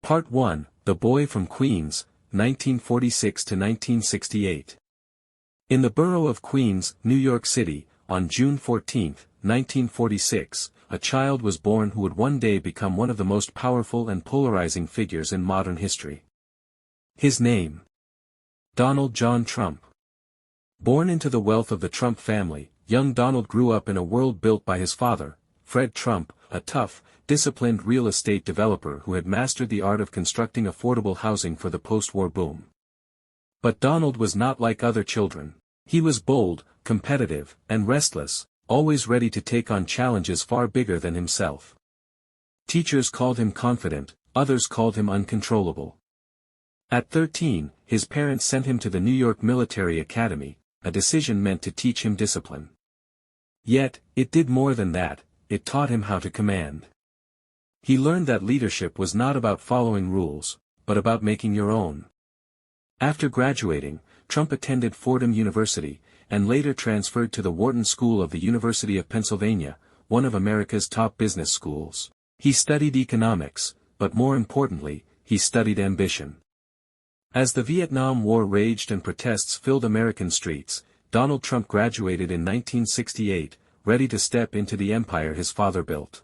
Part 1, The Boy from Queens, 1946 to 1968. In the borough of Queens, New York City, on June 14, 1946, a child was born who would one day become one of the most powerful and polarizing figures in modern history. His name: Donald John Trump. Born into the wealth of the Trump family, young Donald grew up in a world built by his father, Fred Trump, a tough, disciplined real estate developer who had mastered the art of constructing affordable housing for the post-war boom. But Donald was not like other children. He was bold, competitive, and restless, always ready to take on challenges far bigger than himself. Teachers called him confident, others called him uncontrollable. At 13, his parents sent him to the New York Military Academy, a decision meant to teach him discipline. Yet, it did more than that, it taught him how to command. He learned that leadership was not about following rules, but about making your own. After graduating, Trump attended Fordham University, and later transferred to the Wharton School of the University of Pennsylvania, one of America's top business schools. He studied economics, but more importantly, he studied ambition. As the Vietnam War raged and protests filled American streets, Donald Trump graduated in 1968, ready to step into the empire his father built.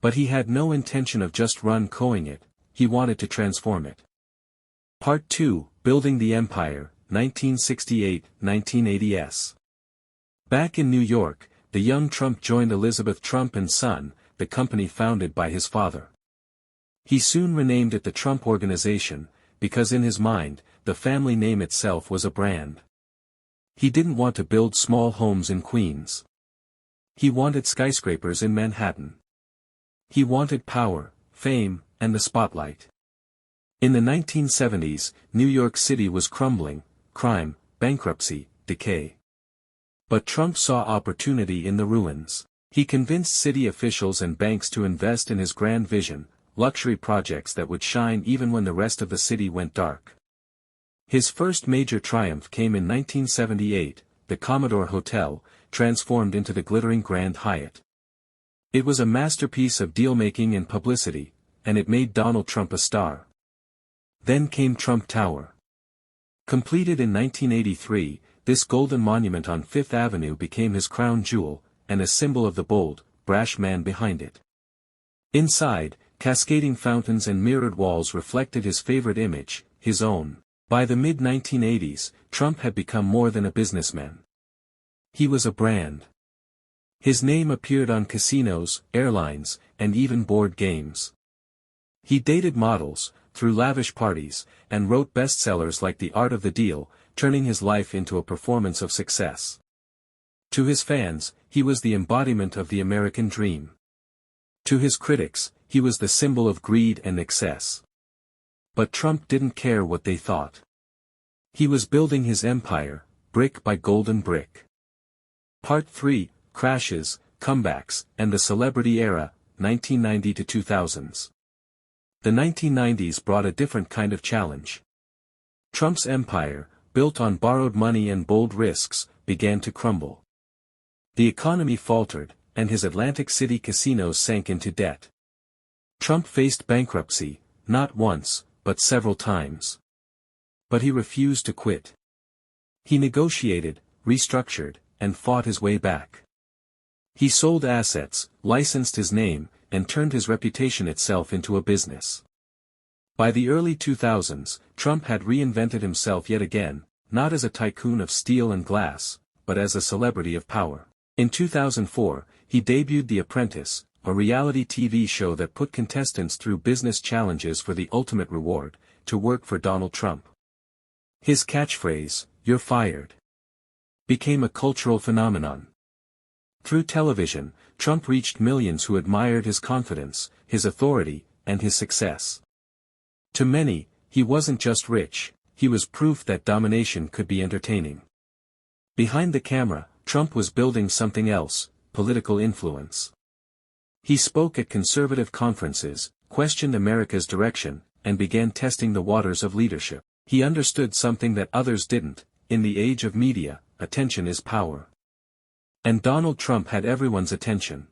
But he had no intention of just run-coing it, he wanted to transform it. Part 2, Building the Empire, 1968-1980s. Back in New York, the young Trump joined Elizabeth Trump & Son, the company founded by his father. He soon renamed it the Trump Organization, because in his mind, the family name itself was a brand. He didn't want to build small homes in Queens. He wanted skyscrapers in Manhattan. He wanted power, fame, and the spotlight. In the 1970s, New York City was crumbling: crime, bankruptcy, decay. But Trump saw opportunity in the ruins. He convinced city officials and banks to invest in his grand vision, luxury projects that would shine even when the rest of the city went dark. His first major triumph came in 1978, the Commodore Hotel, transformed into the glittering Grand Hyatt. It was a masterpiece of deal-making and publicity, and it made Donald Trump a star. Then came Trump Tower. Completed in 1983, this golden monument on Fifth Avenue became his crown jewel, and a symbol of the bold, brash man behind it. Inside, cascading fountains and mirrored walls reflected his favorite image, his own. By the mid-1980s, Trump had become more than a businessman. He was a brand. His name appeared on casinos, airlines, and even board games. He dated models, threw lavish parties, and wrote bestsellers like The Art of the Deal, turning his life into a performance of success. To his fans, he was the embodiment of the American dream. To his critics, he was the symbol of greed and excess. But Trump didn't care what they thought. He was building his empire, brick by golden brick. Part 3, Crashes, Comebacks, and the Celebrity Era, 1990 to 2000s. The 1990s brought a different kind of challenge. Trump's empire, built on borrowed money and bold risks, began to crumble. The economy faltered, and his Atlantic City casinos sank into debt. Trump faced bankruptcy, not once, but several times. But he refused to quit. He negotiated, restructured, and fought his way back. He sold assets, licensed his name, and turned his reputation itself into a business. By the early 2000s, Trump had reinvented himself yet again, not as a tycoon of steel and glass, but as a celebrity of power. In 2004, he debuted The Apprentice, a reality TV show that put contestants through business challenges for the ultimate reward, to work for Donald Trump. His catchphrase, "You're fired," became a cultural phenomenon. Through television, Trump reached millions who admired his confidence, his authority, and his success. To many, he wasn't just rich, he was proof that domination could be entertaining. Behind the camera, Trump was building something else: political influence. He spoke at conservative conferences, questioned America's direction, and began testing the waters of leadership. He understood something that others didn't: in the age of media, attention is power. And Donald Trump had everyone's attention.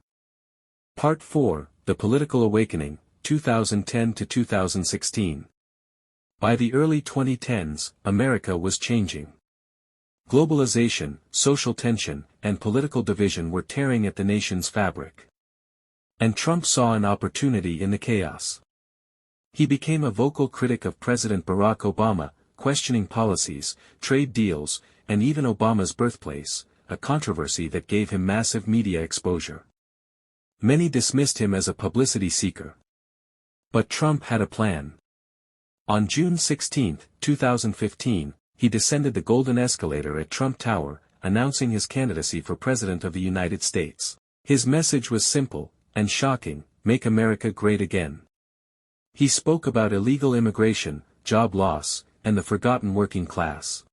Part 4, The Political Awakening, 2010 to 2016. By the early 2010s, America was changing. Globalization, social tension, and political division were tearing at the nation's fabric. And Trump saw an opportunity in the chaos. He became a vocal critic of President Barack Obama, questioning policies, trade deals, and even Obama's birthplace, a controversy that gave him massive media exposure. Many dismissed him as a publicity seeker. But Trump had a plan. On June 16, 2015, he descended the golden escalator at Trump Tower, announcing his candidacy for President of the United States. His message was simple and shocking: make America great again. He spoke about illegal immigration, job loss, and the forgotten working class.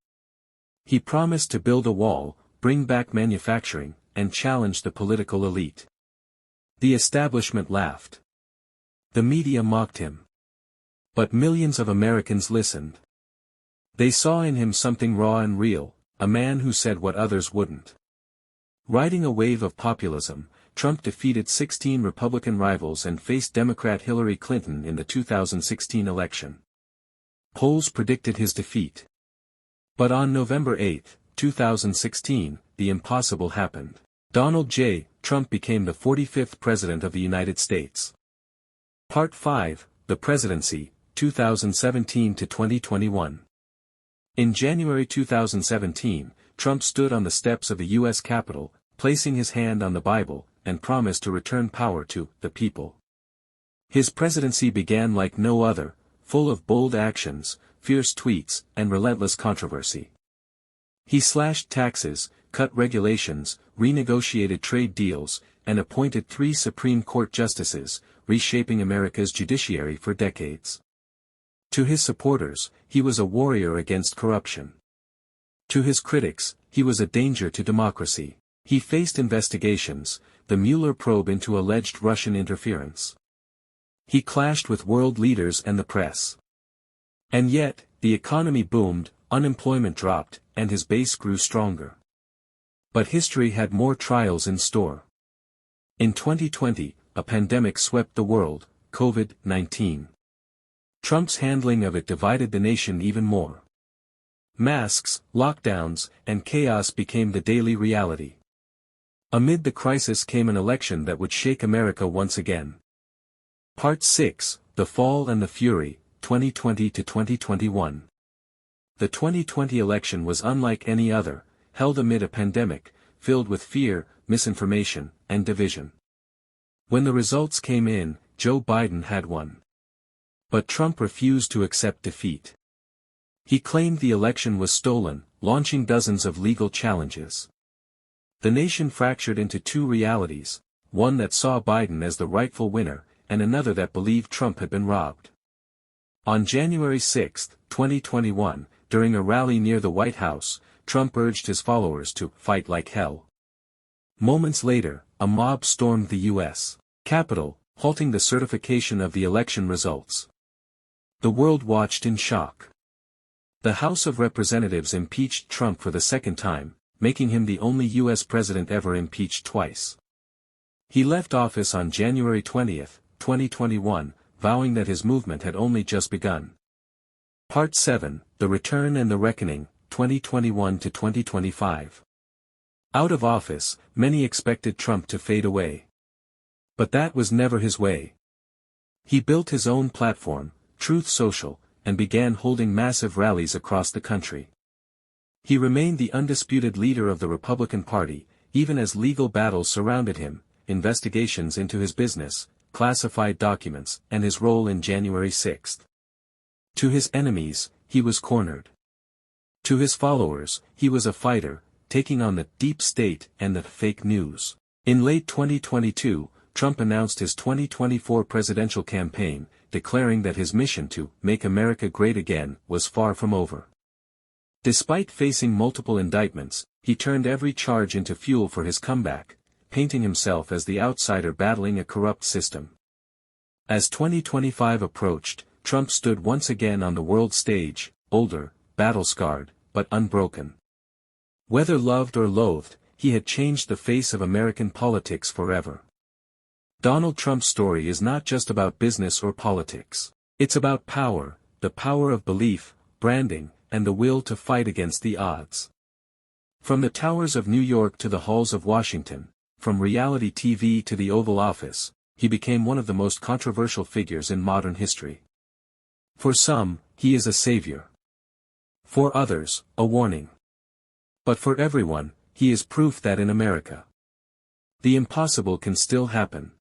He promised to build a wall, bring back manufacturing, and challenge the political elite. The establishment laughed. The media mocked him. But millions of Americans listened. They saw in him something raw and real, a man who said what others wouldn't. Riding a wave of populism, Trump defeated 16 Republican rivals and faced Democrat Hillary Clinton in the 2016 election. Polls predicted his defeat. But on November 8, 2016, the impossible happened. Donald J. Trump became the 45th President of the United States. Part 5, The Presidency, 2017 to 2021. In January 2017, Trump stood on the steps of the U.S. Capitol, placing his hand on the Bible, and promised to return power to the people. His presidency began like no other, full of bold actions, fierce tweets, and relentless controversy. He slashed taxes, cut regulations, renegotiated trade deals, and appointed 3 Supreme Court justices, reshaping America's judiciary for decades. To his supporters, he was a warrior against corruption. To his critics, he was a danger to democracy. He faced investigations, the Mueller probe into alleged Russian interference. He clashed with world leaders and the press. And yet, the economy boomed, unemployment dropped, and his base grew stronger. But history had more trials in store. In 2020, a pandemic swept the world, COVID-19. Trump's handling of it divided the nation even more. Masks, lockdowns, and chaos became the daily reality. Amid the crisis came an election that would shake America once again. Part 6, The Fall and the Fury, 2020 to 2021. The 2020 election was unlike any other, held amid a pandemic, filled with fear, misinformation, and division. When the results came in, Joe Biden had won. But Trump refused to accept defeat. He claimed the election was stolen, launching dozens of legal challenges. The nation fractured into 2 realities, one that saw Biden as the rightful winner, and another that believed Trump had been robbed. On January 6, 2021, during a rally near the White House, Trump urged his followers to fight like hell. Moments later, a mob stormed the U.S. Capitol, halting the certification of the election results. The world watched in shock. The House of Representatives impeached Trump for the second time, making him the only U.S. president ever impeached twice. He left office on January 20, 2021, vowing that his movement had only just begun. Part 7, The Return and the Reckoning, 2021 to 2025. Out of office, many expected Trump to fade away. But that was never his way. He built his own platform, Truth Social, and began holding massive rallies across the country. He remained the undisputed leader of the Republican Party, even as legal battles surrounded him, investigations into his business, classified documents, and his role in January 6. To his enemies, he was cornered. To his followers, he was a fighter, taking on the deep state and the fake news. In late 2022, Trump announced his 2024 presidential campaign, declaring that his mission to make America great again was far from over. Despite facing multiple indictments, he turned every charge into fuel for his comeback, painting himself as the outsider battling a corrupt system. As 2025 approached, Trump stood once again on the world stage, older, battle-scarred, but unbroken. Whether loved or loathed, he had changed the face of American politics forever. Donald Trump's story is not just about business or politics. It's about power, the power of belief, branding, and the will to fight against the odds. From the towers of New York to the halls of Washington, from reality TV to the Oval Office, he became one of the most controversial figures in modern history. For some, he is a savior. For others, a warning. But for everyone, he is proof that in America, the impossible can still happen.